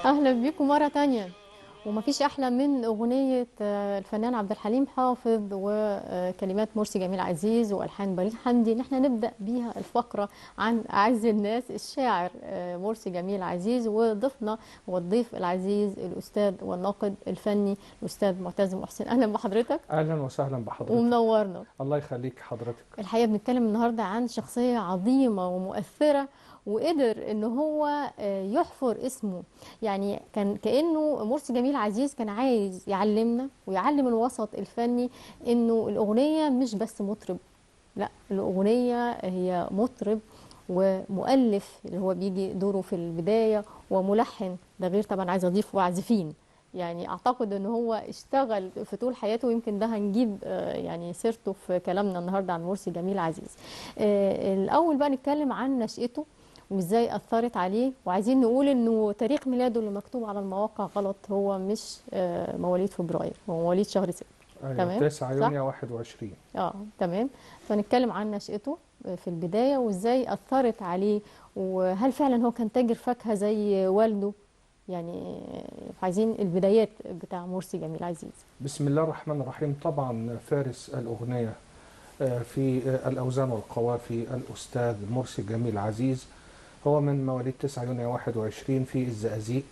أهلا بيكم مرة تانية. ومفيش أحلى من أغنية الفنان عبد الحليم حافظ وكلمات مرسي جميل عزيز وألحان بليغ حمدي، إن احنا نبدأ بيها الفقرة عن أعز الناس الشاعر مرسي جميل عزيز، وضيفنا والضيف العزيز الأستاذ والناقد الفني الأستاذ معتز محسن. أهلا بحضرتك اهلا وسهلا بحضرتك. ومنورنا. الله يخليك حضرتك. الحقيقة بنتكلم النهاردة عن شخصية عظيمة ومؤثرة، وقدر ان هو يحفر اسمه. يعني كان كأنه مرسي جميل عزيز كان عايز يعلمنا ويعلم الوسط الفني انه الأغنية مش بس مطرب، لا، الأغنية هي مطرب ومؤلف اللي هو بيجي دوره في البداية، وملحن، ده غير طبعا عايز أضيف وعازفين. يعني أعتقد أن هو اشتغل في طول حياته، ويمكن ده هنجيب يعني سيرته في كلامنا النهاردة عن مرسي جميل عزيز. الأول بقى نتكلم عن نشأته وازاي أثرت عليه، وعايزين نقول انه تاريخ ميلاده اللي مكتوب على المواقع غلط، هو مش مواليد فبراير، هو مواليد شهر 6. ايوه، تمام، 9 صح؟ يونيو 21. تمام. فنتكلم عن نشأته في البداية وازاي أثرت عليه، وهل فعلا هو كان تاجر فاكهة زي والده؟ يعني عايزين البدايات بتاع مرسي جميل عزيز. بسم الله الرحمن الرحيم. طبعا فارس الأغنية في الأوزان والقوافي الأستاذ مرسي جميل عزيز هو من مواليد 9 يونيو 21 في الزقازيق.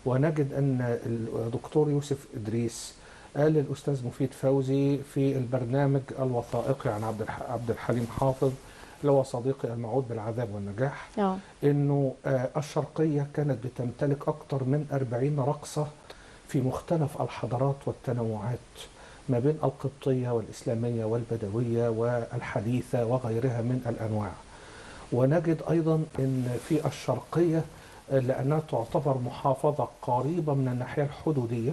ونجد أن الدكتور يوسف إدريس قال للأستاذ مفيد فوزي في البرنامج الوثائقي عن عبد الحليم حافظ اللي هو صديقي الموعود بالعذاب والنجاح، اه انه الشرقية كانت بتمتلك اكثر من 40 رقصة في مختلف الحضارات والتنوعات ما بين القبطية والإسلامية والبدوية والحديثة وغيرها من الأنواع. ونجد أيضا أن في الشرقية لأنها تعتبر محافظة قريبة من الناحية الحدودية،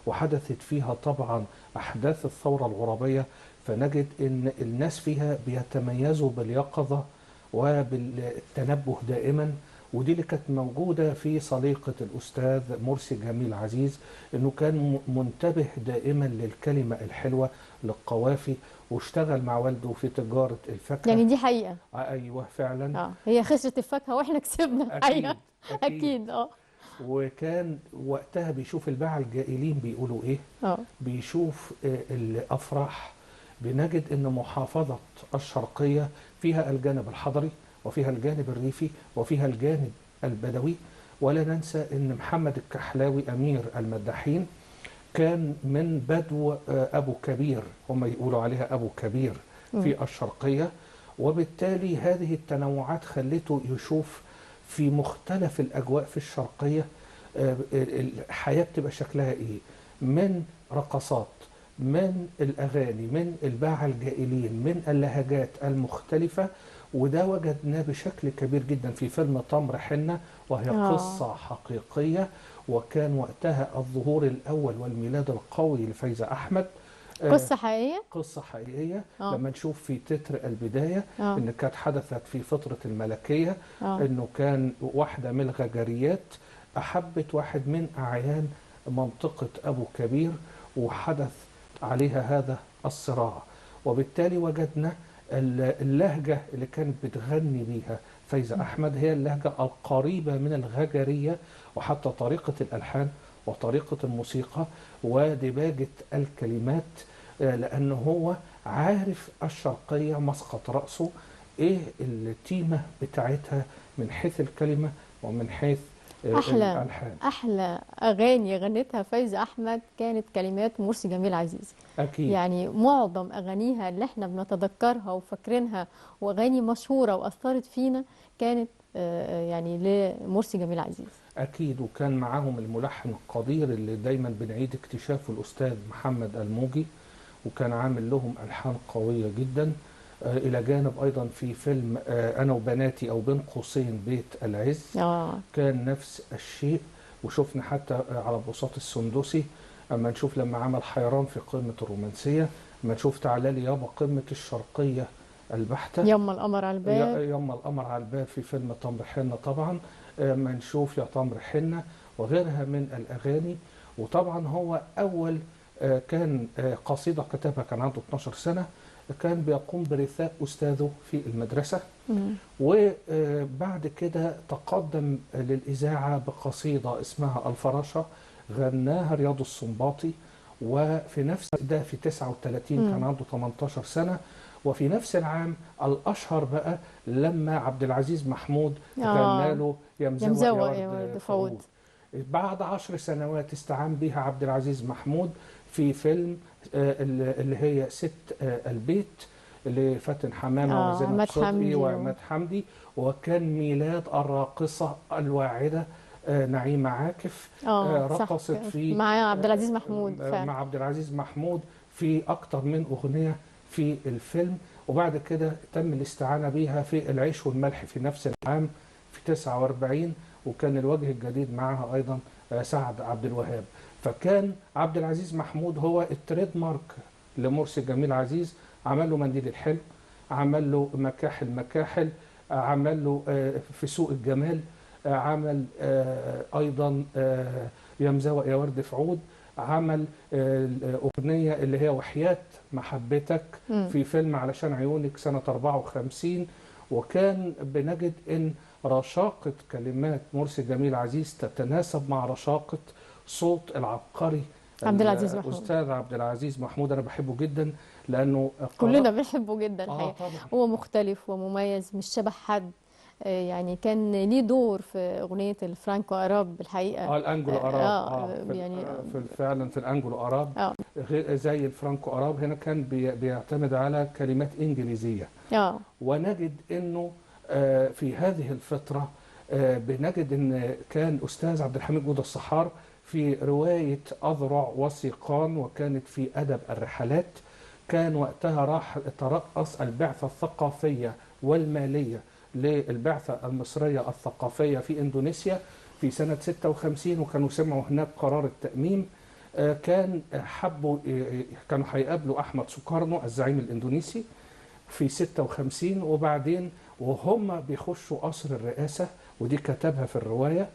وحدثت فيها طبعا أحداث الثورة العربية، فنجد أن الناس فيها بيتميزوا باليقظة وبالتنبه دائما. ودي اللي كانت موجودة في سليقة الأستاذ مرسي جميل عزيز، أنه كان منتبه دائما للكلمة الحلوة للقوافي، واشتغل مع والده في تجارة الفاكهة. يعني دي حقيقة. أيوه فعلا. هي خسرت الفاكهة واحنا كسبنا الحقيقة. أكيد أكيد. اكيد. وكان وقتها بيشوف الباعة الجائلين بيقولوا إيه، اه بيشوف الأفراح. بنجد أن محافظة الشرقية فيها الجانب الحضري وفيها الجانب الريفي وفيها الجانب البدوي. ولا ننسى أن محمد الكحلاوي أمير المداحين كان من بدو أبو كبير، هم يقولوا عليها أبو كبير مم. في الشرقية. وبالتالي هذه التنوعات خلته يشوف في مختلف الأجواء في الشرقية الحياة بتبقى شكلها إيه، من رقصات، من الأغاني، من الباعة الجائلين، من اللهجات المختلفة. وده وجدناه بشكل كبير جدا في فيلم تمر حنة، وهي اه قصة حقيقية. وكان وقتها الظهور الأول والميلاد القوي لفايزة أحمد. آه، قصة حقيقية. قصة حقيقية. اه لما نشوف في تتر البداية اه إن كانت حدثت في فترة الملكية، اه إنه كان واحدة من الغجريات أحبت واحد من أعيان منطقة أبو كبير، وحدث عليها هذا الصراع. وبالتالي وجدنا اللهجة اللي كانت بتغني بيها فايزة أحمد هي اللهجة القريبة من الغجرية، وحتى طريقة الألحان وطريقة الموسيقى ودباجة الكلمات. لأنه هو عارف الشرقية مسقط رأسه إيه التيمة بتاعتها من حيث الكلمة ومن حيث احلى الألحان. احلى اغاني غنتها فايزة احمد كانت كلمات مرسي جميل عزيز. أكيد يعني معظم اغانيها اللي احنا بنتذكرها وفاكرينها، واغاني مشهورة واثرت فينا، كانت يعني لمرسي جميل عزيز. أكيد. وكان معاهم الملحن القدير اللي دايما بنعيد اكتشافه الأستاذ محمد الموجي، وكان عامل لهم ألحان قوية جدا. إلى جانب أيضا في فيلم أنا وبناتي أو بين قوسين بيت العز اه كان نفس الشيء. وشفنا حتى على بساط السندسي، أما نشوف لما عمل حيران في قمة الرومانسية، أما نشوف تعالى لي يابا قمة الشرقية البحتة، يما القمر على الباب. يما القمر على الباب في فيلم تمر حنة طبعا، أما نشوف يا تمر حنة وغيرها من الأغاني. وطبعا هو أول كان قصيدة كتبها كان عنده 12 سنة، كان بيقوم برثاء أستاذه في المدرسة. وبعد كده تقدم للإذاعة بقصيدة اسمها الفراشة، غناها رياض السنباطي. وفي نفس ده في 39 كان عنده 18 سنة. وفي نفس العام الأشهر بقى لما عبد العزيز محمود غنى له يا مزوق يا يا ورد ورد فؤود. فؤود. بعد 10 سنوات استعان بها عبد العزيز محمود في فيلم اللي هي ست البيت لفاتن حمامة وزينب عماد صدقي حمدي وعماد حمدي. وكان ميلاد الراقصة الواعدة نعيمة عاكف، صح، رقصت في مع عبد العزيز محمود فعلا. مع عبد العزيز محمود في أكتر من أغنية في الفيلم. وبعد كده تم الاستعانة بها في العيش والملح في نفس العام في 49. وكان الوجه الجديد معها أيضا سعد عبد الوهاب. فكان عبد العزيز محمود هو التريد مارك لمرسي جميل عزيز. عمل له منديل الحلم، عمل له مكاحل مكاحل، عمل له في سوق الجمال، عمل أيضا يا مزوق يا ورد فؤود، عمل الأغنية اللي هي وحياة محبتك في فيلم علشان عيونك سنة 54. وكان بنجد أن رشاقة كلمات مرسي جميل عزيز تتناسب مع رشاقة صوت العبقري عبد العزيز محمود. الأستاذ عبد العزيز محمود. أنا بحبه جدا لأنه كلنا بنحبه جدا الحقيقة. طبعا. هو مختلف ومميز، مش شبه حد. يعني كان ليه دور في أغنية الفرانكو أراب الحقيقة. الأنجلو أراب. يعني فعلا في الأنجلو أراب زي الفرانكو أراب هنا كان بيعتمد على كلمات إنجليزية. ونجد أنه في هذه الفترة بنجد أن كان أستاذ عبد الحميد جودة الصحار في رواية أذرع وثيقان، وكانت في أدب الرحلات. كان وقتها راح ترأس البعثة الثقافية والمالية للبعثة المصرية الثقافية في إندونيسيا في سنة 56. وكانوا سمعوا هناك قرار التأميم. كان حبوا كانوا هيقابلوا أحمد سوكارنو الزعيم الإندونيسي في 56. وبعدين وهم بيخشوا قصر الرئاسة، ودي كتبها في الرواية،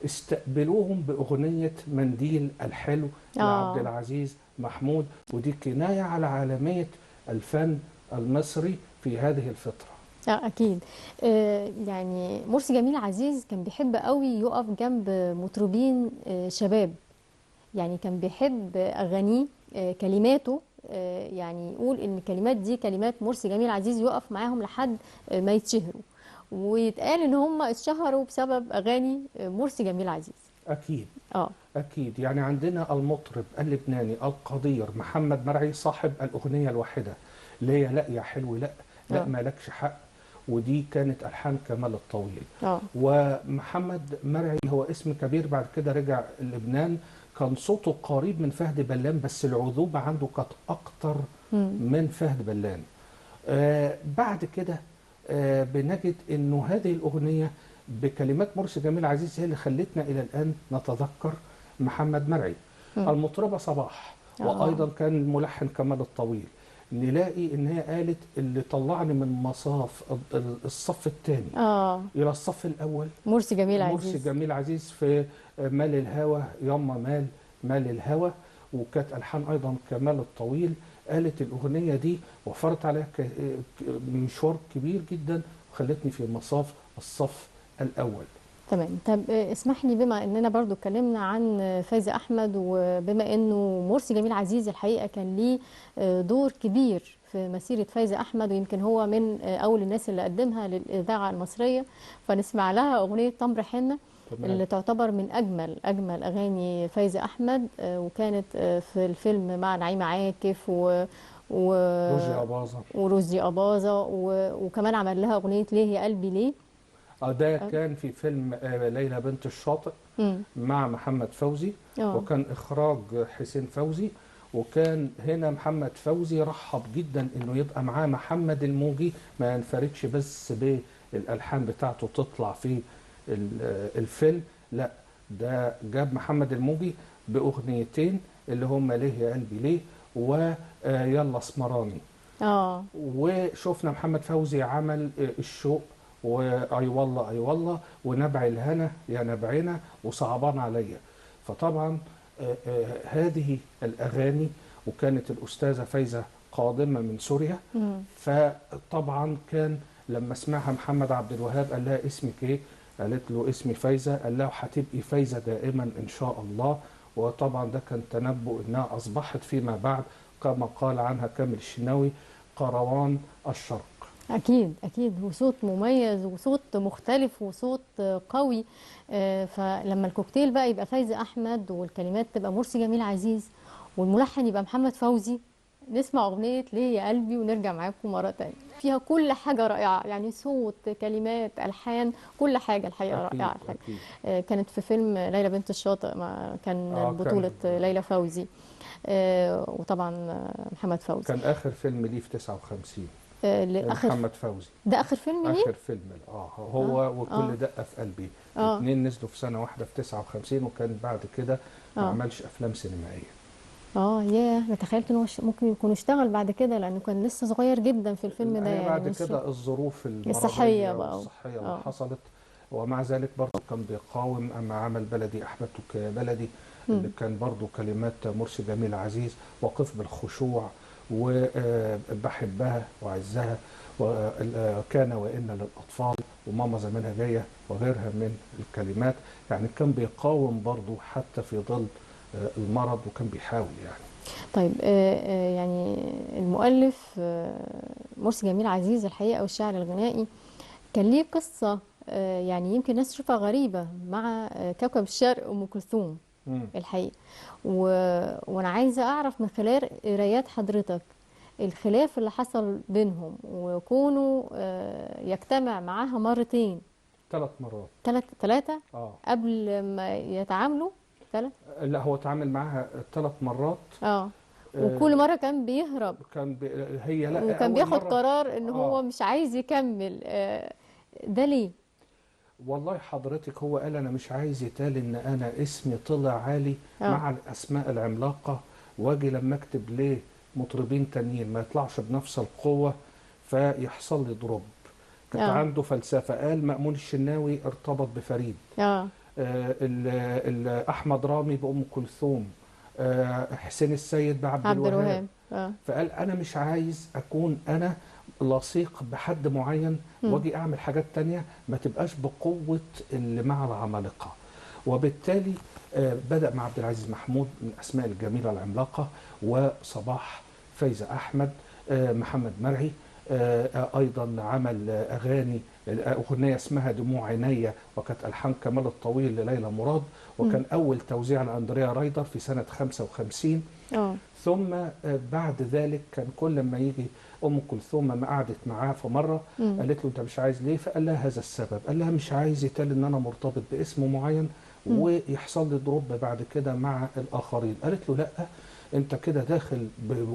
استقبلوهم بأغنية منديل الحلو لعبد العزيز محمود. ودي كناية على عالمية الفن المصري في هذه الفترة. أكيد. يعني مرسي جميل عزيز كان بيحب قوي يقف جنب مطربين شباب. يعني كان بيحب أغانيه، كلماته، يعني يقول إن الكلمات دي كلمات مرسي جميل عزيز، يقف معاهم لحد ما يتشهروا. ويتقال إن هم اتشهروا بسبب أغاني مرسي جميل عزيز. أكيد. أكيد. يعني عندنا المطرب اللبناني القدير محمد مرعي صاحب الأغنية الواحدة اللي هي لا يا حلو لا، لا مالكش حق، ودي كانت ألحان كمال الطويل. ومحمد مرعي هو اسم كبير، بعد كده رجع لبنان. كان صوته قريب من فهد بلان، بس العذوبة عنده كانت أكتر من فهد بلان. بعد كده بنجد أنه هذه الأغنية بكلمات مرسي جميل عزيز هي اللي خلتنا إلى الآن نتذكر محمد مرعي. المطربة صباح وأيضا كان الملحن كمال الطويل. نلاقي ان هي قالت اللي طلعني من مصاف الصف الثاني الى الصف الاول مرسي جميل عزيز. مرسي جميل عزيز في مال الهوى ياما مال الهوى. وكانت الحان ايضا كمال الطويل. قالت الاغنيه دي وفرت عليها مشوار كبير جدا وخلتني في مصاف الصف الاول. تمام. طب اسمح لي، بما اننا برضو اتكلمنا عن فايزة احمد، وبما انه مرسي جميل عزيز الحقيقه كان ليه دور كبير في مسيره فايزة احمد، ويمكن هو من اول الناس اللي قدمها للاذاعه المصريه، فنسمع لها اغنيه تمر حنه اللي تعتبر من اجمل اغاني فايزة احمد، وكانت في الفيلم مع نعيمه عاكف وروزي أباظة، وكمان عمل لها اغنيه ليه يا قلبي ليه. ده كان في فيلم ليلى بنت الشاطئ مع محمد فوزي. وكان إخراج حسين فوزي. وكان هنا محمد فوزي رحب جدا إنه يبقى معاه محمد الموجي، ما ينفردش بس بالألحان بتاعته تطلع في الفيلم، لا ده جاب محمد الموجي بأغنيتين اللي هم ليه يا قلبي ليه ويلا اسمراني. وشوفنا محمد فوزي عمل الشوق واي والله اي والله ونبع الهنا يا نبعنا وصعبان عليا. فطبعا هذه الاغاني، وكانت الاستاذه فايزه قادمة من سوريا. مم. فطبعا كان لما سمعها محمد عبد الوهاب قال لها اسمك ايه؟ قالت له اسمي فايزة. قال لها هتبقي فايزة دائما ان شاء الله. وطبعا ده كان تنبؤ انها اصبحت فيما بعد كما قال عنها كامل الشناوي قروان الشرق. أكيد أكيد، وصوت مميز وصوت مختلف وصوت قوي. فلما الكوكتيل بقى يبقى فايزة أحمد والكلمات تبقى مرسي جميل عزيز والملحن يبقى محمد فوزي، نسمع أغنية ليه يا قلبي ونرجع معاكم مرة تانية. فيها كل حاجة رائعة، يعني صوت كلمات ألحان كل حاجة الحقيقة اكيد رائعة الحقيقة. اكيد. كانت في فيلم ليلى بنت الشاطئ، كان بطولة كان ليلى فوزي، وطبعا محمد فوزي. كان اخر فيلم ليه في 59 لآخر، محمد فوزي. ده آخر فيلم ليه؟ اخر فيلم هو وكل دقة في قلبي. اه الاثنين نزلوا في سنة واحدة في 59، وكان بعد كده ما اه عملش افلام سينمائية. ياه، انا تخيلت انه ممكن يكون اشتغل بعد كده، لانه كان لسه صغير جدا في الفيلم ده، هي يعني بعد مش كده الظروف الصحية المرضية بقى. والصحية اللي اه. حصلت، ومع ذلك برضه كان بيقاوم. أما عمل بلدي أحببتك يا بلدي اللي مم. كان برضه كلمات مرسي جميل عزيز، وقف بالخشوع، وبحبها وعزها، وكان وإن للأطفال، وماما زمانها جاية، وغيرها من الكلمات. يعني كان بيقاوم برضه حتى في ظل المرض، وكان بيحاول يعني. طيب، يعني المؤلف مرسي جميل عزيز الحقيقة، والشاعر الغنائي كان ليه قصة، يعني يمكن الناس تشوفها غريبة مع كوكب الشرق أم كلثوم مم. الحقيقة. و... وأنا عايزة أعرف من خلال قرايات حضرتك الخلاف اللي حصل بينهم، وكونه يجتمع معاها مرتين، 3 مرات. ثلاثة اه قبل ما يتعاملوا. ثلاث. لا، هو اتعامل معاها 3 مرات. اه. وكل آه، مرة كان بيهرب، كان هي لا وكان اول بياخد مره. قرار ان هو اه مش عايز يكمل. ده ليه؟ والله حضرتك، هو قال انا مش عايز يتقال ان انا اسمي طلع عالي اه. مع الاسماء العملاقه، واجي لما اكتب ليه مطربين تانيين ما يطلعش بنفس القوه، فيحصل لي دروب. كانت اه. عنده فلسفه. قال مأمون الشناوي ارتبط بفريد، اه. احمد رامي بأم كلثوم، حسين السيد بعبد عبد الوهاب. الوهاب. اه. فقال انا مش عايز اكون انا لصيق بحد معين، مم. واجي اعمل حاجات تانية ما تبقاش بقوة اللي مع العمالقة. وبالتالي بدأ مع عبد العزيز محمود من الاسماء الجميلة العملاقة، وصباح، فايزة احمد، محمد مرعي. ايضا عمل اغاني، اغنيه اسمها دموع عينيا، وكانت الحان كمال الطويل لليلى مراد، مم. وكان اول توزيع لاندريا رايدر في سنه 55. اه. ثم بعد ذلك كان كل ما يجي ام كلثوم ما قعدت معاه في مره مم. قالت له انت مش عايز ليه؟ فقال لها هذا السبب. قال لها مش عايز يتقال ان انا مرتبط باسم معين مم. ويحصل لي دروب بعد كده مع الاخرين. قالت له لا، انت كده داخل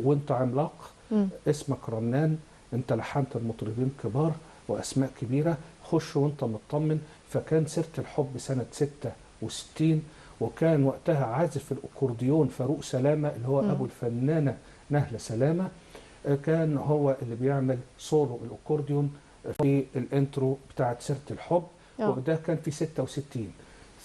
وانت عملاق، مم. اسمك رنان، انت لحنت المطربين كبار واسماء كبيره، خش وانت مطمن. فكان سيره الحب سنه 66، وكان وقتها عازف الاكورديون فاروق سلامه اللي هو ابو مم. الفنانه نهله سلامه. كان هو اللي بيعمل سولو الاكورديون في الانترو بتاعت سيره الحب، اه. وده كان في 66.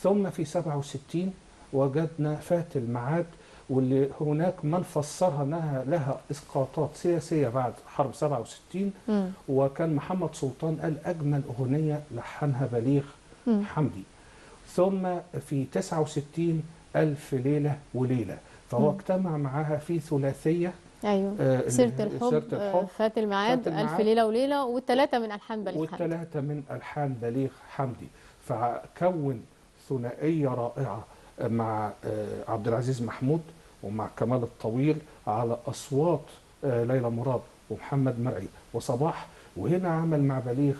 ثم في 67 وجدنا فات الميعاد، واللي هناك من فسرها انها لها اسقاطات سياسيه بعد حرب 67. مم. وكان محمد سلطان قال اجمل اغنيه لحنها بليغ مم. حمدي. ثم في 69 ألف ليلة وليلة، فهو مم. اجتمع معاها في ثلاثية. ايوه، اللي سيرة هي الحب، سيرة الحب، فات الميعاد، فات ألف الميعاد، ليلة وليلة، والثلاثة من ألحان بليغ حمدي. والثلاثة من ألحان بليغ حمدي. فكون ثنائية رائعة مع عبد العزيز محمود ومع كمال الطويل على أصوات ليلى مراد ومحمد مرعي وصباح. وهنا عمل مع بليغ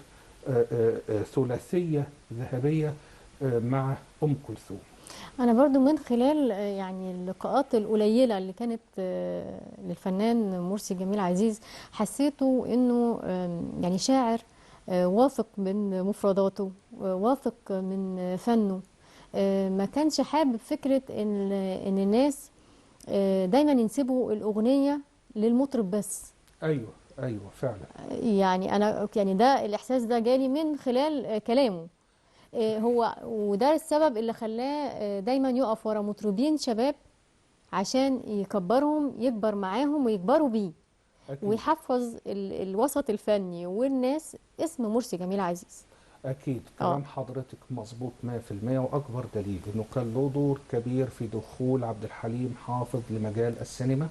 ثلاثية ذهبية مع أم كلثوم. أنا برضو من خلال يعني اللقاءات القليلة اللي كانت للفنان مرسي جميل عزيز، حسيته إنه يعني شاعر واثق من مفرداته، واثق من فنه. ما كانش حابب فكرة إن الناس دايما ينسبوا الأغنية للمطرب بس. أيوه أيوه فعلا. يعني أنا يعني ده الإحساس ده جالي من خلال كلامه. هو وده السبب اللي خلاه دايما يقف ورا مطربين شباب عشان يكبرهم، يكبر معاهم ويكبروا بيه. أكيد. ويحفظ الوسط الفني والناس اسم مرسي جميل عزيز. أكيد اه. كلام حضرتك مظبوط 100%، وأكبر دليل إنه كان له دور كبير في دخول عبد الحليم حافظ لمجال السينما.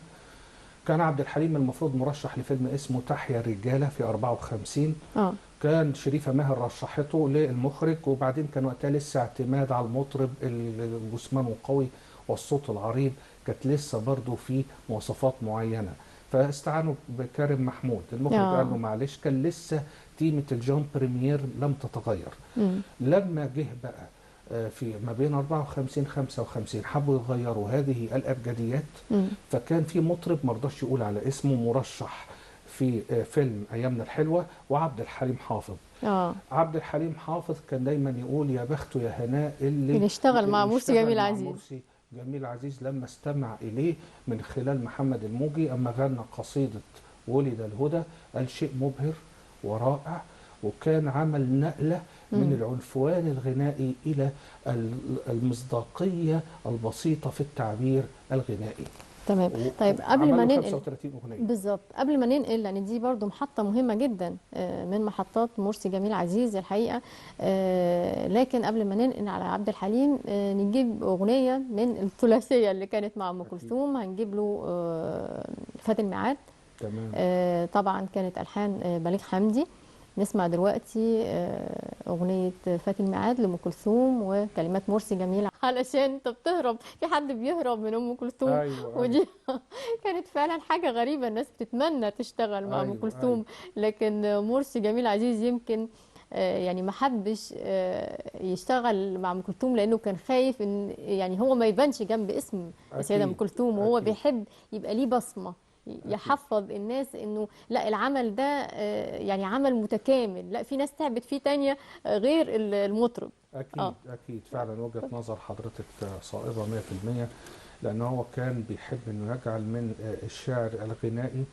كان عبد الحليم المفروض مرشح لفيلم اسمه تحيا الرجالة في 54. اه. كان شريفة ماهر رشحته للمخرج، وبعدين كان وقتها لسه اعتماد على المطرب الجسمان قوي والصوت العريض، كانت لسه برضه في مواصفات معينة، فاستعانوا بكريم محمود. المخرج قال له اه. معلش، كان لسه تيمة الجون بريمير لم تتغير. امم. لما جه بقى في ما بين 54 55 حبوا يغيروا هذه الأبجديات، امم. فكان في مطرب مرضاش يقول على اسمه مرشح في فيلم أيامنا الحلوة، وعبد الحليم حافظ. اه. عبد الحليم حافظ كان دايما يقول يا بخته يا هناء اللي اللي اشتغل مع مرسي يشتغل جميل مع عزيز. مرسي جميل عزيز، لما استمع إليه من خلال محمد الموجي أما غنى قصيدة ولد الهدى، قال شيء مبهر ورائع، وكان عمل نقلة من امم. العنفوان الغنائي إلى المصداقية البسيطة في التعبير الغنائي. تمام. طيب قبل وعمل ما له ننقل، 35 أغنية. بالظبط قبل ما ننقل، لان دي برضو محطة مهمة جدا من محطات مرسي جميل عزيز الحقيقة. لكن قبل ما ننقل على عبد الحليم، نجيب أغنية من الثلاثية اللي كانت مع أم أكيد. كلثوم. هنجيب له فات الميعاد. تمام. طبعا كانت ألحان بليغ حمدي. نسمع دلوقتي أغنية فات الميعاد لأم كلثوم وكلمات مرسي جميل. علشان انت بتهرب، في حد بيهرب من أم كلثوم؟ أيوه أيوه ودي كانت فعلا حاجة غريبة، الناس بتتمنى تشتغل مع أم أيوه أيوه. كلثوم. لكن مرسي جميل عزيز يمكن يعني ما حبش يشتغل مع ام كلثوم، لانه كان خايف ان يعني هو ما يبانش جنب اسم السيده ام أكيد كلثوم، وهو أكيد بيحب يبقى ليه بصمه، أكيد يحفظ الناس انه لا، العمل ده يعني عمل متكامل، لا في ناس تعبت فيه تانية غير المطرب. اه. أكيد أكيد. فعلا وجهة نظر حضرتك صائبة 100%، لأن هو كان بيحب إنه يجعل من الشعر الغنائي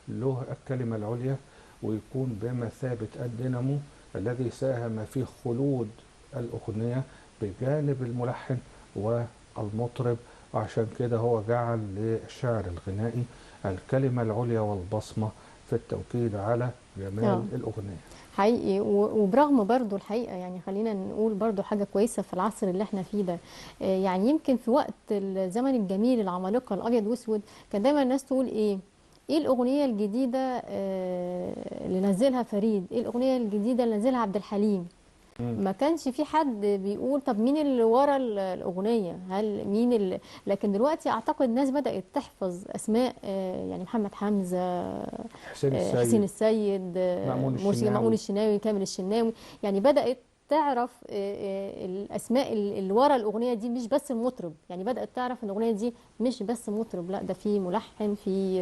له الكلمة العليا، ويكون بمثابة الدينامو الذي ساهم في خلود الأغنية بجانب الملحن والمطرب. وعشان كده هو جعل للشعر الغنائي الكلمة العليا والبصمة في التوكيد على جمال اه الأغنية. حقيقي. وبرغم برضو الحقيقة، يعني خلينا نقول برضو حاجة كويسة في العصر اللي احنا فيه ده. يعني يمكن في وقت الزمن الجميل العمالقة الأبيض وأسود، كان دايما الناس تقول ايه الأغنية الجديدة اللي نزلها فريد، ايه الأغنية الجديدة اللي نزلها عبد الحليم. مم. ما كانش في حد بيقول طب مين اللي ورا الأغنية، هل مين اللي. لكن دلوقتي أعتقد الناس بدأت تحفظ أسماء، يعني محمد حمزة، حسين حسين السيد، السيد، مأمون مرسي، مأمون الشناوي. الشناوي، كامل الشناوي. يعني بدأت تعرف الأسماء اللي ورا الأغنية دي، مش بس المطرب. يعني بدأت تعرف إن الأغنية دي مش بس مطرب، لا ده في ملحن، في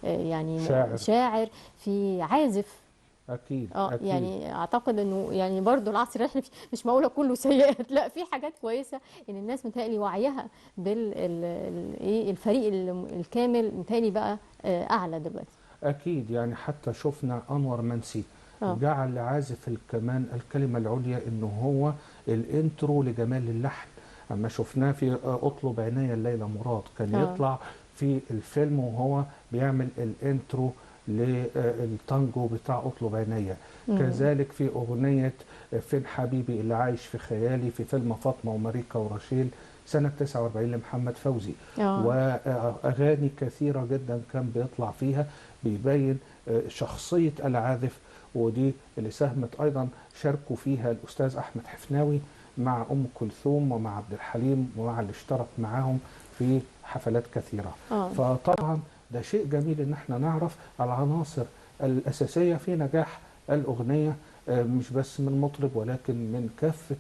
يعني شاعر. شاعر، في عازف. أكيد اه أكيد يعني اعتقد انه يعني برضو العصر اللي احنا فيه مش معقوله كله سيئات، لا في حاجات كويسه. ان الناس متهيألي وعيها ايه الفريق الكامل متهيألي بقى اعلى دلوقتي. أكيد. يعني حتى شفنا أنور منسي اه. جعل لعازف الكمان الكلمة العليا إنه هو الانترو لجمال اللحن. أما شفناه في أطلب عناية الليلة مراد، كان اه. يطلع في الفيلم وهو بيعمل الانترو للتانجو بتاع أطلب عناية. امم. كذلك في أغنية فين حبيبي اللي عايش في خيالي في فيلم فاطمة وماريكا ورشيل سنة 49 لمحمد فوزي. اه. وأغاني كثيرة جدا كان بيطلع فيها بيبين شخصية العازف، ودي اللي ساهمت أيضا شاركوا فيها الأستاذ أحمد حفناوي مع أم كلثوم ومع عبد الحليم ومع اللي اشترك معاهم في حفلات كثيرة. اه. فطبعا ده شيء جميل إن احنا نعرف العناصر الأساسية في نجاح الأغنية، مش بس من مطرب ولكن من كافة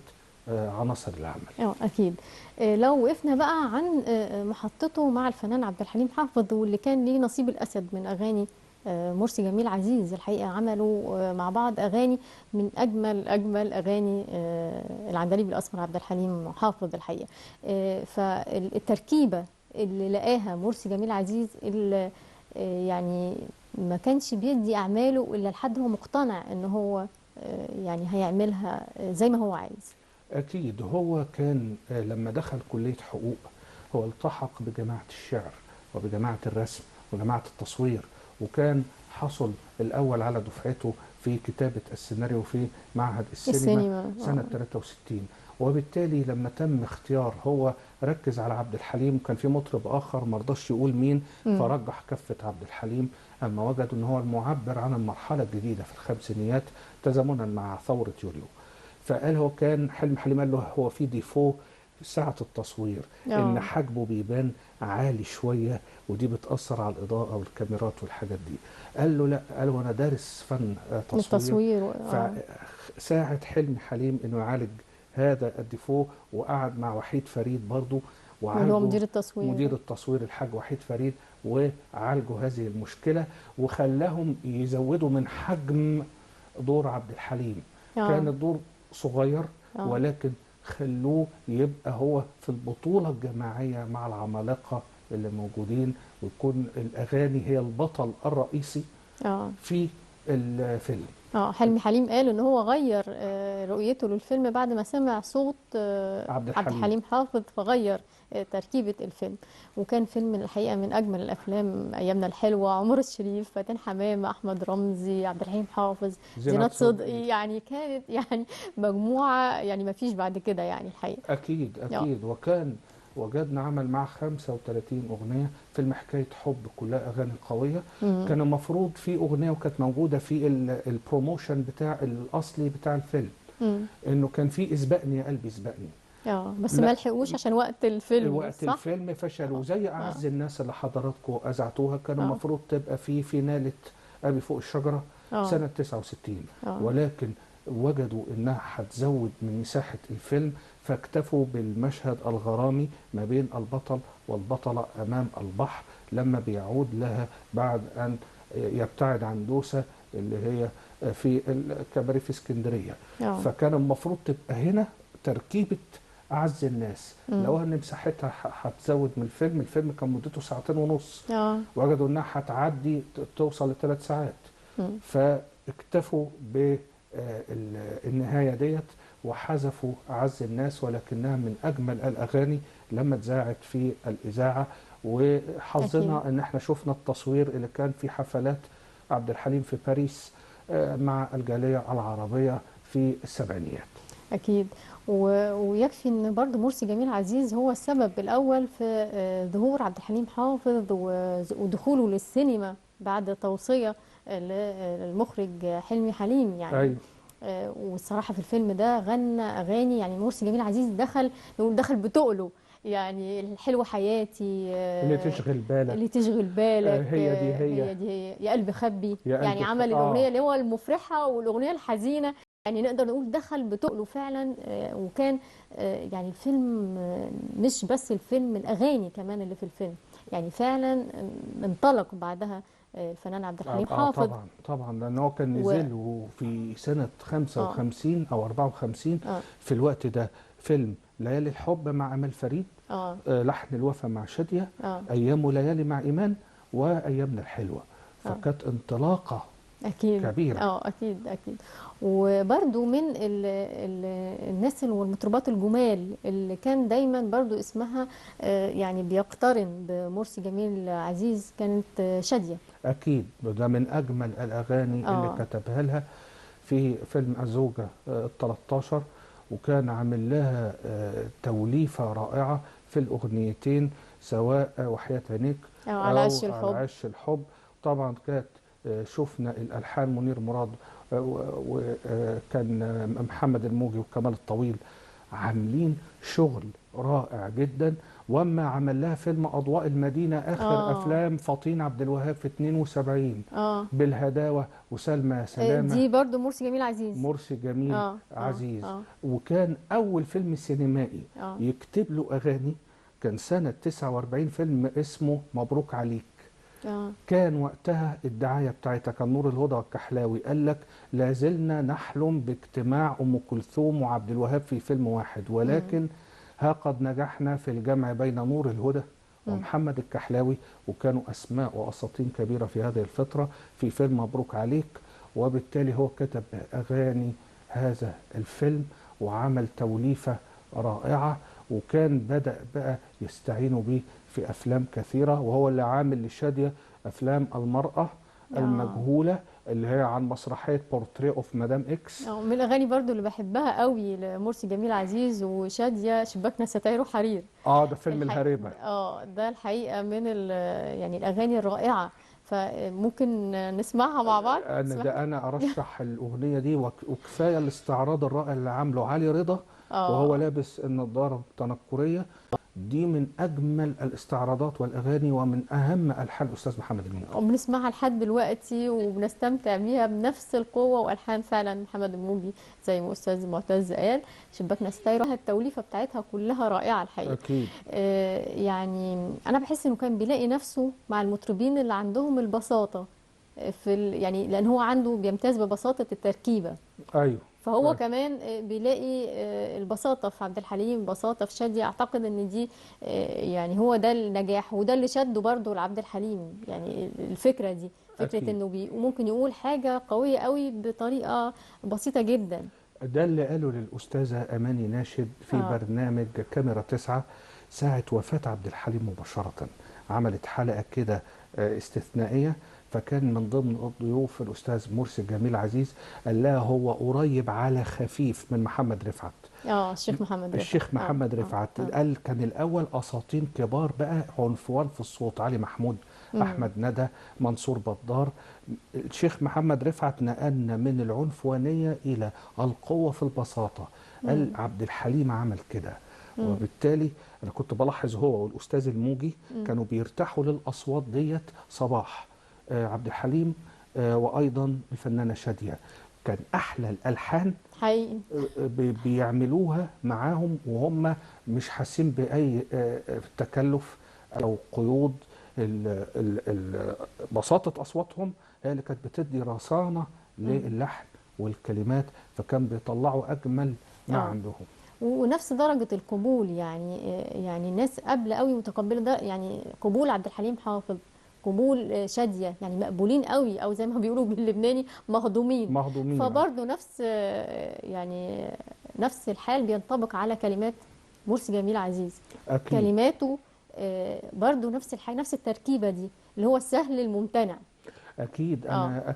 عناصر العمل. اه اكيد. لو وقفنا بقى عن محطته مع الفنان عبد الحليم حافظ، واللي كان ليه نصيب الاسد من اغاني مرسي جميل عزيز الحقيقه، عملوا مع بعض اغاني من اجمل اغاني العندليب الاسمر عبد الحليم حافظ الحقيقه. فالتركيبه اللي لقاها مرسي جميل عزيز، اللي يعني ما كانش بيدي اعماله الا لحد هو مقتنع ان هو يعني هيعملها زي ما هو عايز. أكيد. هو كان لما دخل كلية حقوق هو التحق بجماعة الشعر وبجماعة الرسم وجماعة التصوير، وكان حصل الأول على دفعته في كتابة السيناريو في معهد السينما السينما سنة 63. وبالتالي لما تم اختيار، هو ركز على عبد الحليم، وكان في مطرب آخر مرضاش يقول مين، مم. فرجح كفة عبد الحليم. أما وجدوا أن هو المعبر عن المرحلة الجديدة في الخمسينيات تزامنا مع ثورة يوليو. فقال هو كان حلمي حليم قال له هو في ديفو ساعة التصوير، إن اه حجمه بيبان عالي شوية، ودي بتأثر على الإضاءة والكاميرات والحاجات دي. قال له لا، قال له أنا دارس فن تصوير. التصوير فساعد حلمي حليم إنه يعالج هذا الديفو، وقعد مع وحيد فريد برضه واللي هو وعالجه. مدير التصوير. مدير التصوير الحاج وحيد فريد، وعالجوا هذه المشكلة، وخلاهم يزودوا من حجم دور عبد الحليم. كان اه الدور صغير، اه ولكن خلوه يبقى هو في البطولة الجماعية مع العمالقة اللي موجودين، ويكون الأغاني هي البطل الرئيسي اه في الفيلم. اه حلمي حليم قال ان هو غير رؤيته للفيلم بعد ما سمع صوت عبد عبد الحليم. الحليم حافظ، فغير تركيبة الفيلم. وكان فيلم الحقيقة من أجمل الأفلام أيامنا الحلوة، عمر الشريف، فاتن حمامة، أحمد رمزي، عبد الحليم حافظ، زينات زينات صدقي. صدقي. يعني كانت يعني مجموعة يعني ما فيش بعد كده يعني الحقيقة. أكيد اه أكيد. وكان وجدنا عمل معاه 35 أغنية، فيلم حكاية حب كلها أغاني قوية. امم كان المفروض في أغنية وكانت موجودة في البروموشن بتاع الأصلي بتاع الفيلم، امم إنه كان في اسبقني يا قلبي اسبقني. اه بس ما لا، لحقوش عشان وقت الفيلم، وقت صح؟ الفيلم فشل. اه وزي اه أعز الناس اللي حضراتكم أذعتوها، كان اه المفروض تبقى في فينالة أبي فوق الشجرة اه سنة 69، اه ولكن وجدوا إنها هتزود من مساحة الفيلم، فاكتفوا بالمشهد الغرامي ما بين البطل والبطلة أمام البحر، لما بيعود لها بعد أن يبتعد عن دوسة اللي هي في الكباري في اسكندرية. اه فكان المفروض تبقى هنا تركيبة أعز الناس، امم لو ان مساحتها هتزود من الفيلم. الفيلم كان مدته ساعتين ونص، اه وجدوا انها هتعدي توصل لثلاث ساعات، امم فاكتفوا بالنهاية ديت وحذفوا أعز الناس، ولكنها من أجمل الأغاني لما اتذاعت في الإذاعة. أكيد وحظنا ان احنا شفنا التصوير اللي كان في حفلات عبد الحليم في باريس مع الجالية العربية في السبعينيات. أكيد. ويكفي إن برضو مرسي جميل عزيز هو السبب الأول في ظهور عبد الحليم حافظ ودخوله للسينما بعد توصية للمخرج حلمي حليم يعني. ايوه. والصراحة في الفيلم ده غنى أغاني، يعني مرسي جميل عزيز نقول دخل بتقله، يعني الحلوة حياتي، اللي تشغل بالك. اللي تشغل بالك، هي دي هي. هي دي هي يا قلبي خبي. يا يعني قلبي عمل الأغنية اه. اللي هو المفرحة والأغنية الحزينة، يعني نقدر نقول دخل بتقله فعلا. وكان يعني الفيلم مش بس الفيلم، الأغاني كمان اللي في الفيلم يعني فعلا انطلق بعدها الفنان عبد الحليم حافظ. طبعا طبعا، لان هو كان و نزل وفي سنة اه 55 او 54 اه في الوقت ده فيلم ليالي الحب مع امال فريد، اه لحن الوفا مع شادية، اه ايام وليالي مع ايمان، وايامنا الحلوة. اه فكانت انطلاقة اكيد كبيرة. اكيد اكيد. وبرده من الناس والمطربات الجمال اللي كان دايما برضو اسمها يعني بيقترن بمرسي جميل عزيز، كانت شادية. اكيد ده من اجمل الاغاني اللي اه كتبها لها في فيلم الزوجة 13، وكان عامل لها توليفة رائعة في الأغنيتين، سواء وحياة عينيك على أو عش على الحب. عش الحب. طبعا كانت شفنا الألحان منير مراد، وكان محمد الموجي وكمال الطويل عاملين شغل رائع جدا. واما عمل لها فيلم اضواء المدينه، اخر اه افلام فطين عبد الوهاب في 72، اه بالهداوه وسلمى سلامه، دي برضو مرسي جميل عزيز. مرسي جميل اه اه عزيز. اه وكان أول فيلم سينمائي اه يكتب له أغاني كان سنة 49، فيلم اسمه مبروك عليك. اه كان وقتها الدعاية بتاعتها كان نور الهدى والكحلاوي قال لك لا زلنا نحلم باجتماع أم كلثوم وعبد الوهاب في فيلم واحد، مم. ولكن ها قد نجحنا في الجمع بين نور الهدى مم. ومحمد الكحلاوي، وكانوا أسماء وأساطين كبيرة في هذه الفترة في فيلم مبروك عليك. وبالتالي هو كتب أغاني هذا الفيلم وعمل توليفة رائعة، وكان بدأ بقى يستعينوا به في أفلام كثيرة، وهو اللي عامل لشادية أفلام المرأة اه. المجهولة اللي هي عن مسرحية بورتريه اوف مدام اكس. من الاغاني برضو اللي بحبها قوي لمرسي جميل عزيز وشادية، شباكنا ستاير حرير. اه ده فيلم الحقيقة الهريبة. ده الحقيقة من يعني الاغاني الرائعة، فممكن نسمعها مع بعض. انا تسمحي؟ ده انا ارشح الاغنية دي، وكفاية الاستعراض الرائع اللي عامله علي رضا وهو اه. لابس النضارة التنكرية. دي من اجمل الاستعراضات والاغاني ومن اهم الحان الاستاذ محمد الموجي. وبنسمعها لحد دلوقتي وبنستمتع بيها بنفس القوة والألحان فعلا محمد الموجي، زي ما أستاذ معتز قال. شباكنا ستايرة التوليفة بتاعتها كلها رائعة الحقيقة. اكيد. يعني أنا بحس إنه كان بيلاقي نفسه مع المطربين اللي عندهم البساطة يعني لأن هو عنده بيمتاز ببساطة التركيبة. ايوه. فهو أيوة. كمان بيلاقي البساطة في عبد الحليم، بساطة في شادية. أعتقد إن دي يعني هو ده النجاح وده اللي شده برضه لعبد الحليم، يعني الفكرة دي، فكرة اكيد. إنه ممكن يقول حاجة قوية قوي بطريقة بسيطة جدا. ده اللي قاله للأستاذة أماني ناشد في اه. برنامج كاميرا 9 ساعة وفاة عبد الحليم مباشرة. عملت حلقة كده استثنائية، فكان من ضمن الضيوف الأستاذ مرسي جميل عزيز. قال لها هو قريب على خفيف من محمد رفعت. اه، الشيخ محمد رفعت. الشيخ اه. محمد اه. رفعت اه. قال كان الأول أساطين كبار بقى، عنفوان في الصوت، علي محمود، امم. أحمد ندى، منصور بدار. الشيخ محمد رفعت نقلنا من العنفوانية إلى القوة في البساطة. قال امم. عبد الحليم عمل كده. امم. وبالتالي أنا كنت بلاحظ هو والأستاذ الموجي امم. كانوا بيرتاحوا للأصوات ديت صباح عبد الحليم وأيضا الفنانة شادية. كان أحلى الألحان حقيقي. بيعملوها معاهم وهم مش حاسين بأي تكلف أو قيود. بساطة أصواتهم هي اللي كانت بتدي رصانة امم. للحن والكلمات، فكان بيطلعوا أجمل ما اه. عندهم. ونفس درجة القبول، يعني الناس قبل قوي متقبلة ده، يعني قبول عبد الحليم حافظ، قبول شادية، يعني مقبولين قوي، او زي ما بيقولوا باللبناني مهضومين. مهضومين. فبرضه نفس يعني نفس الحال بينطبق على كلمات مرسي جميل عزيز. أكيد. كلماته برضه نفس الحاجة، نفس التركيبة دي اللي هو السهل الممتنع. أكيد. اه. أنا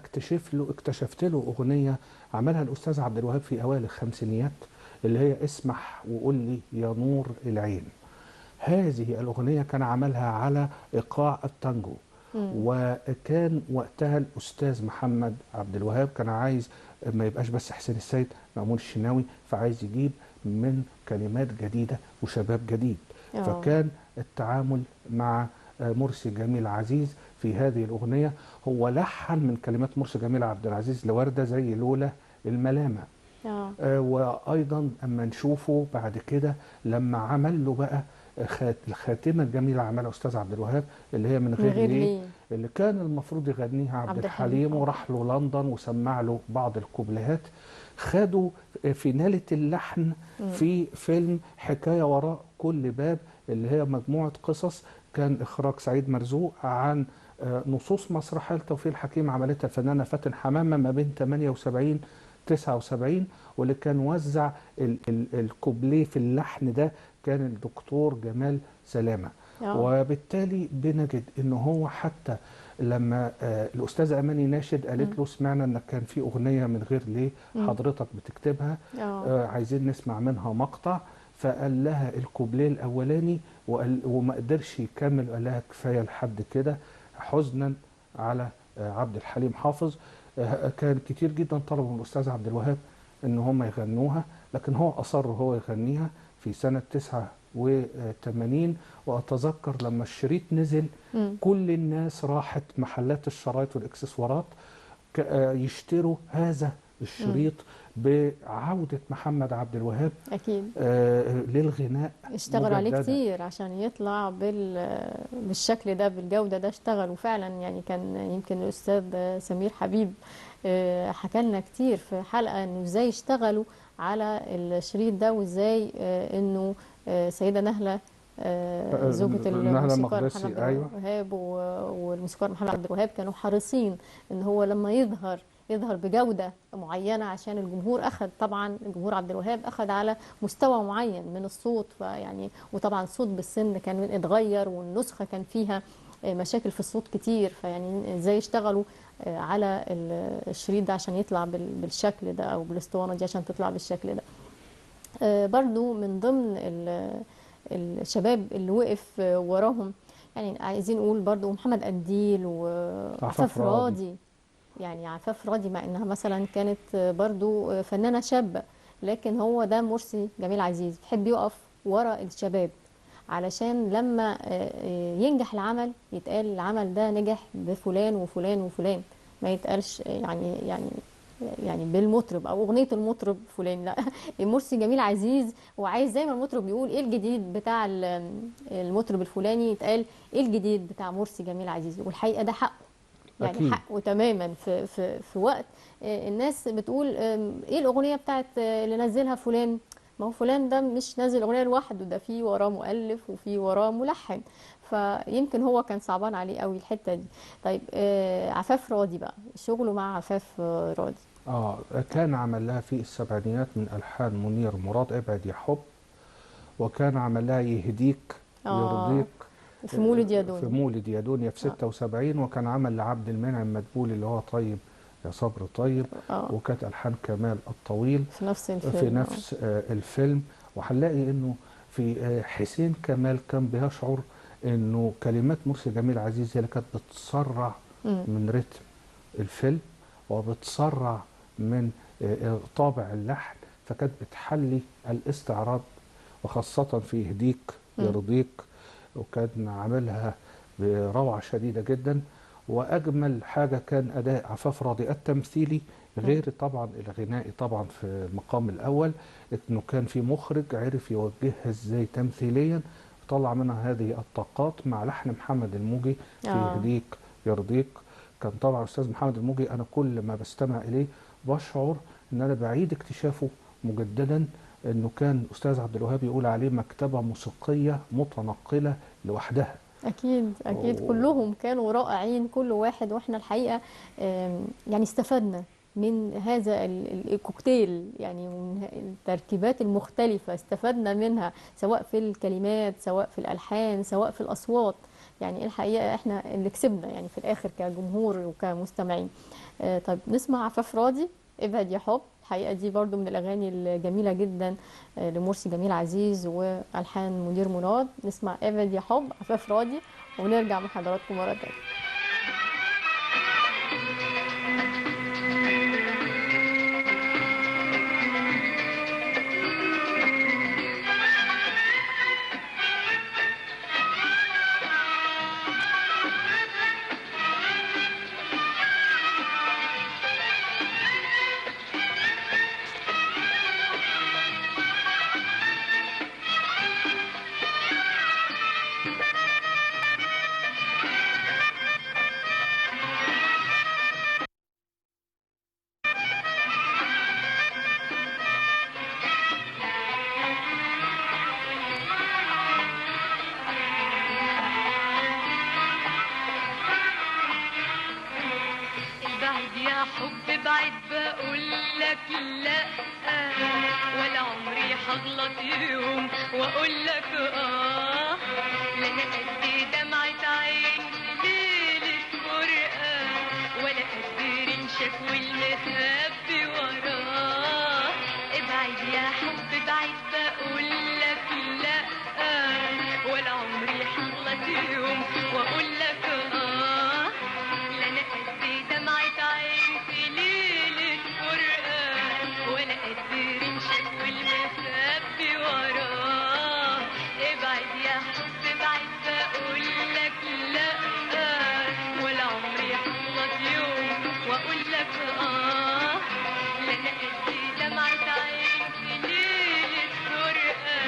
اكتشفت له أغنية عملها الأستاذ عبد الوهاب في أوائل الخمسينيات، اللي هي اسمح وقول لي يا نور العين. هذه الأغنية كان عملها على إيقاع التانجو. امم. وكان وقتها الأستاذ محمد عبد الوهاب كان عايز ما يبقاش بس حسين السيد، مأمون الشناوي، فعايز يجيب من كلمات جديدة وشباب جديد. اه. فكان التعامل مع مرسي جميل عزيز في هذه الأغنية، هو لحن من كلمات مرسي جميل عبد العزيز لوردة زي لولا الملامة. اه. وايضا اما نشوفه بعد كده لما عمل له بقى الخاتمه الجميله عملها استاذ عبد الوهاب، اللي هي من من غير غير ليه، ليه. اللي كان المفروض يغنيها عبد عبد الحليم الحليم، حافظ. وراح له لندن وسمع له بعض الكوبليهات. خدوا فينالة اللحن امم. في فيلم حكايه وراء كل باب، اللي هي مجموعه قصص كان اخراج سعيد مرزوق عن نصوص مسرحيه توفيق الحكيم عملتها الفنانه فاتن حمامه ما بين 78 79. واللي كان وزع الكوبليه في اللحن ده كان الدكتور جمال سلامة. اه. وبالتالي بنجد ان هو حتى لما الاستاذه اماني ناشد قالت له سمعنا انك كان في اغنيه من غير ليه امم. حضرتك بتكتبها، اه. عايزين نسمع منها مقطع. فقال لها الكوبليه الاولاني وما قدرش يكمل، قال لها كفايه لحد كده حزنا على عبد الحليم حافظ. كان كتير جدا طلبوا من الأستاذ عبد الوهاب إن هم يغنوها، لكن هو أصر هو يغنيها في سنة 89. وأتذكر لما الشريط نزل امم. كل الناس راحت محلات الشرايط والإكسسوارات يشتروا هذا الشريط بعودة محمد عبد الوهاب اكيد. للغناء اشتغلوا عليه مجددا. كتير عشان يطلع بالشكل ده، بالجودة ده، اشتغلوا فعلا. يعني كان يمكن الأستاذ سمير حبيب حكى لنا كتير في حلقة انه ازاي اشتغلوا على الشريط ده، وازاي انه سيدة نهلة زوجة نهلة الموسيقار محمد المقدسي. عبد أيوه. الوهاب والموسيقار محمد عبد الوهاب كانوا حريصين ان هو لما يظهر بجودة معينة، عشان الجمهور أخذ، طبعا الجمهور عبد الوهاب أخذ على مستوى معين من الصوت. فيعني وطبعا الصوت بالسن كان اتغير، والنسخة كان فيها مشاكل في الصوت كتير، فيعني ازاي يشتغلوا على الشريط ده عشان يطلع بالشكل ده، او بالاسطوانه دي عشان تطلع بالشكل ده. برضو من ضمن الشباب اللي وقف وراهم، يعني عايزين نقول برضو محمد قنديل عفاف وعفاف راضي. راضي. يعني عفاف راضي مع انها مثلا كانت برضو فنانة شابة، لكن هو ده مرسي جميل عزيز بيحب يقف ورا الشباب علشان لما ينجح العمل يتقال العمل ده نجح بفلان وفلان وفلان، ما يتقالش يعني بالمطرب او اغنيه المطرب فلان، لا. مرسي جميل عزيز وعايز زي ما المطرب بيقول ايه الجديد بتاع المطرب الفلاني، يتقال ايه الجديد بتاع مرسي جميل عزيز، والحقيقه ده حقه. يعني أكيد. حقه تماما في وقت الناس بتقول ايه الاغنيه بتاعت اللي نزلها فلان، ما هو فلان ده مش نازل اغنيه لوحده، ده في وراه مؤلف وفي وراه ملحن، فيمكن هو كان صعبان عليه قوي الحته دي. طيب عفاف راضي بقى، شغله مع عفاف راضي. كان عمل لها في السبعينيات من ألحان منير مراد ابعد يا حب، وكان عمل لها يهديك اه، يرضيك وفي مولد يا في دنيا. مولد يا دنيا في اه. 76، وكان عمل لعبد المنعم مدبولي اللي هو طيب يا صبر طيب، اه، وكانت ألحان كمال الطويل في نفس في الفيلم. اه. نفس الفيلم. وهنلاقي انه في حسين كمال كان بيشعر انه كلمات مرسي جميل عزيز هي اللي كانت بتسرع امم. من رتم الفيلم، وبتسرع من طابع اللحن، فكانت بتحلي الاستعراض، وخاصة في يهديك امم. يرضيك، وكان عاملها بروعة شديدة جدا. وأجمل حاجة كان أداء عفاف راضي التمثيلي، غير طبعا الغنائي طبعا في المقام الأول، إنه كان في مخرج عرف يوجهها إزاي تمثيليا، طلع منها هذه الطاقات مع لحن محمد الموجي في اه. يهديك يرضيك. كان طبعا أستاذ محمد الموجي أنا كل ما بستمع إليه بشعر إن أنا بعيد اكتشافه مجددا، انه كان استاذ عبد الوهاب يقول عليه مكتبه موسيقيه متنقله لوحدها. أكيد أكيد و- كلهم كانوا رائعين كل واحد، وإحنا الحقيقة يعني استفدنا من هذا الكوكتيل، يعني من التركيبات المختلفة استفدنا منها، سواء في الكلمات سواء في الألحان سواء في الأصوات. يعني الحقيقة إحنا اللي كسبنا يعني في الآخر كجمهور وكمستمعين. طيب نسمع عفاف راضي ابعد يا حب، الحقيقة دي برضو من الأغاني الجميلة جدا لمرسي جميل عزيز والحان منير مراد. نسمع ابعد يا حب عفاف راضي، ونرجع مع حضراتكم مره تانية. بعد يا حب بعد بقول لك لا، ولا عمري هغلط يوم واقول لك لا انا قد دمعة عين في ليلة فرقة، ولا قد رمشك والمخبي وراه. ابعد يا حب بعد بقول لك لا، ولا عمري هغلط يوم واقول لك لا انا قد دمعة عين في ليلة فرقة، ولا قد رمشك والمخبي وراه. ابعد يا حب بعد بقول لك لا، ولا عمري هغلط يوم واقول لك لا انا قد دمعة عين في ليلة فرقة،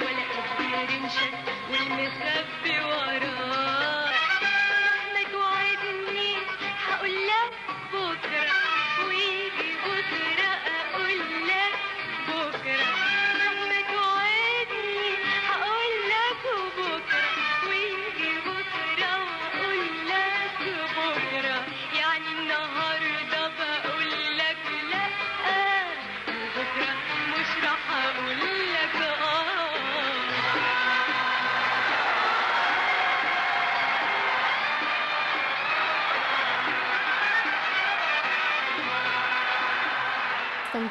ولا قد رمشك والمخبي وراه. مهما توعدني هقول لك بكرة، ويجي بكرة أقول لك بكرة. مهما توعدني هقول لك بكرة، ويجي بكرة وأقول لك بكرة. يعني النهاردة بقول لك لأ، وبكرة مش راح أقول لك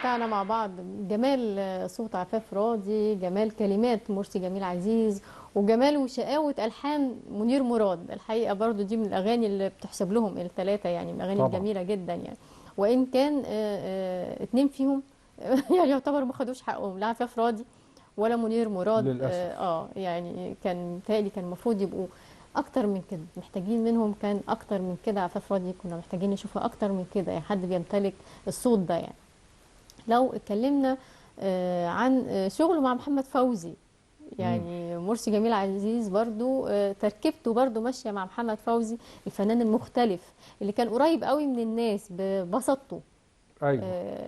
استمتعنا مع بعض. جمال صوت عفاف راضي، جمال كلمات مرسي جميل عزيز، وجمال وشقاوة ألحان منير مراد. الحقيقة برضو دي من الأغاني اللي بتحسب لهم الثلاثة، يعني من الأغاني طبعا. الجميلة جدا يعني. وإن كان اتنين فيهم يعني يعتبر ما خدوش حقهم، لا عفاف راضي ولا منير مراد. للأسف. يعني كان متهيألي كان المفروض يبقوا أكتر من كده، محتاجين منهم كان أكتر من كده. عفاف راضي كنا محتاجين نشوفها أكتر من كده، يعني حد بيمتلك الصوت ده يعني. لو اتكلمنا عن شغله مع محمد فوزي، يعني مرسي جميل عزيز برضو تركيبته برضو ماشية مع محمد فوزي، الفنان المختلف اللي كان قريب قوي من الناس ببساطته. ايوه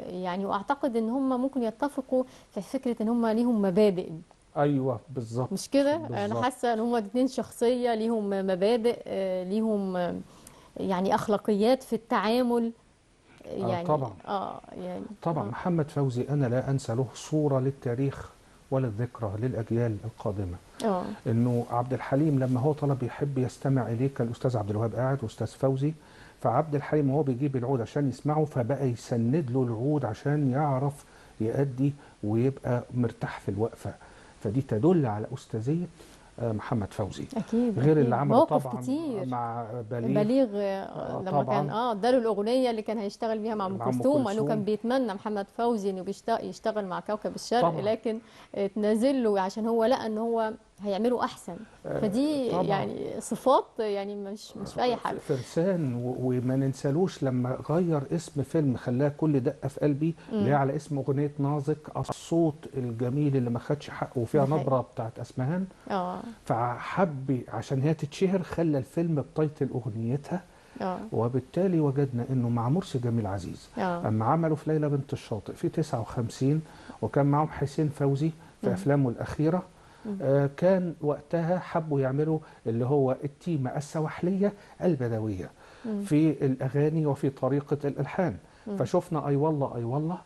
يعني واعتقد ان هم ممكن يتفقوا في فكرة ان هم ليهم مبادئ، ايوه بالظبط. مش كده؟ انا بالظبط. حاسة ان هم اتنين شخصية ليهم مبادئ، ليهم يعني اخلاقيات في التعامل يعني. طبعا. يعني طبعا محمد فوزي انا لا انسى له صوره للتاريخ ولا الذكرى للاجيال القادمه. اه انه عبد الحليم لما هو طلب يحب يستمع اليه، كان الاستاذ عبد الوهاب قاعد واستاذ فوزي، فعبد الحليم وهو بيجيب العود عشان يسمعه فبقى يسند له العود عشان يعرف يأدي ويبقى مرتاح في الوقفه. فدي تدل على استاذيه محمد فوزي. اكيد غير أكيد. اللي عمله مواقف طبعا كتير. مع بليغ لما طبعا كان اداله الاغنيه اللي كان هيشتغل بيها مع ام مع ام كلثوم، انه كان كلثوم. بيتمنى محمد فوزي انه يشتغل مع كوكب الشرق، طبعا. لكن اتنازل له عشان هو لقى ان هو هيعمله احسن. فدي طبعا يعني صفات يعني مش في اي حد. فرسان. وما ننسالوش لما غير اسم فيلم خلاه كل دقة في قلبي، اللي هي على اسم أغنية نازك، الصوت الجميل اللي ما خدش حقه وفيها ده حقيقي. نبرة بتاعت أسمهان. اه فحب عشان هي تتشهر خلى الفيلم بتايتل أغنيتها. اه وبالتالي وجدنا انه مع مرسي جميل عزيز اه اما عملوا في ليلى بنت الشاطئ في 59، وكان معهم حسين فوزي في افلامه الاخيره، كان وقتها حبوا يعملوا اللي هو التيمة السواحلية البدوية في الأغاني وفي طريقة الألحان. فشفنا أي والله أي والله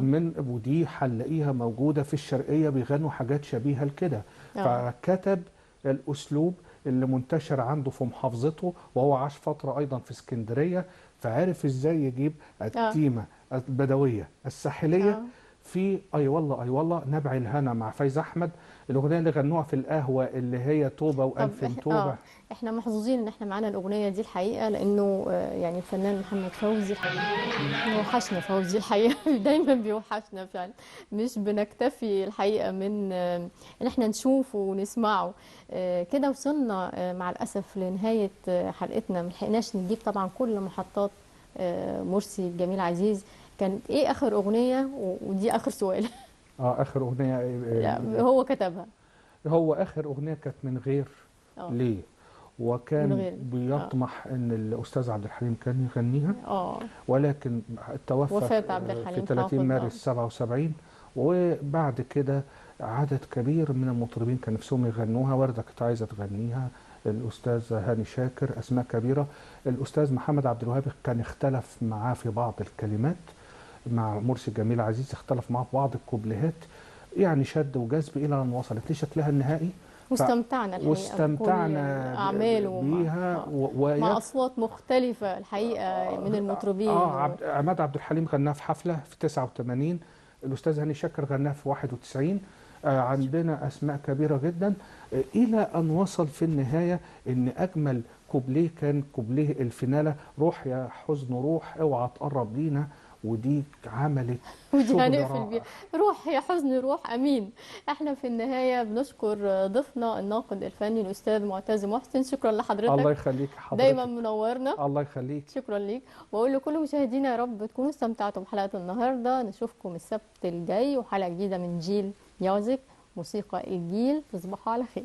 من ودي هنلاقيها موجودة في الشرقية بيغنوا حاجات شبيهة لكده. فكتب الأسلوب اللي منتشر عنده في محافظته، وهو عاش فترة أيضا في اسكندرية، فعرف إزاي يجيب التيمة البدوية الساحلية في أي والله أي والله. نبع الهنا مع فايز أحمد، الأغنية اللي غنوها في القهوة اللي هي توبة وألف توبة. احنا محظوظين ان احنا معانا الاغنيه دي الحقيقه، لانه يعني الفنان محمد فوزي وحشنا. فوزي الحقيقه دايما بيوحشنا فعلا، مش بنكتفي الحقيقه من ان احنا نشوفه ونسمعه. كده وصلنا مع الاسف لنهايه حلقتنا، ملحقناش نجيب طبعا كل محطات مرسي جميل عزيز. كانت ايه اخر اغنيه؟ ودي اخر سؤال. اخر اغنيه هو كتبها. هو اخر اغنيه كانت من غير ليه، وكان بيطمح ان الاستاذ عبد الحليم كان يغنيها، ولكن توفى وفاة عبد الحليم في 30 مارس 77. وبعد كده عدد كبير من المطربين كان نفسهم يغنوها. وردة كانت عايزه تغنيها، الاستاذ هاني شاكر، اسماء كبيره. الاستاذ محمد عبد الوهاب كان اختلف معاه في بعض الكلمات، مع مرسي جميل عزيز اختلف معاه في بعض الكوبليهات، يعني شد وجذب الى ان وصلت لشكلها النهائي. واستمتعنا الحقيقه واستمتعنا اعماله بيها مع اصوات مختلفه الحقيقه من المطربين. عماد عبد الحليم غناها في حفله في 89، الاستاذ هاني شاكر غناها في 91. عندنا اسماء كبيره جدا، الى ان وصل في النهايه ان اجمل كوبليه كان كوبليه الفيناله، روح يا حزن روح اوعى تقرب لينا. ودي عملت ودي هنقفل بيها، روح يا حزن روح. امين. احنا في النهايه بنشكر ضيفنا الناقد الفني الاستاذ معتز محسن، شكرا لحضرتك. الله يخليك حضرتك، دايما منورنا. الله يخليك. شكرا ليك. واقول لكل مشاهدينا يا رب تكونوا استمتعتوا بحلقه النهارده. نشوفكم السبت الجاي وحلقه جديده من جيل ميوزك، موسيقى الجيل. تصبحوا على خير.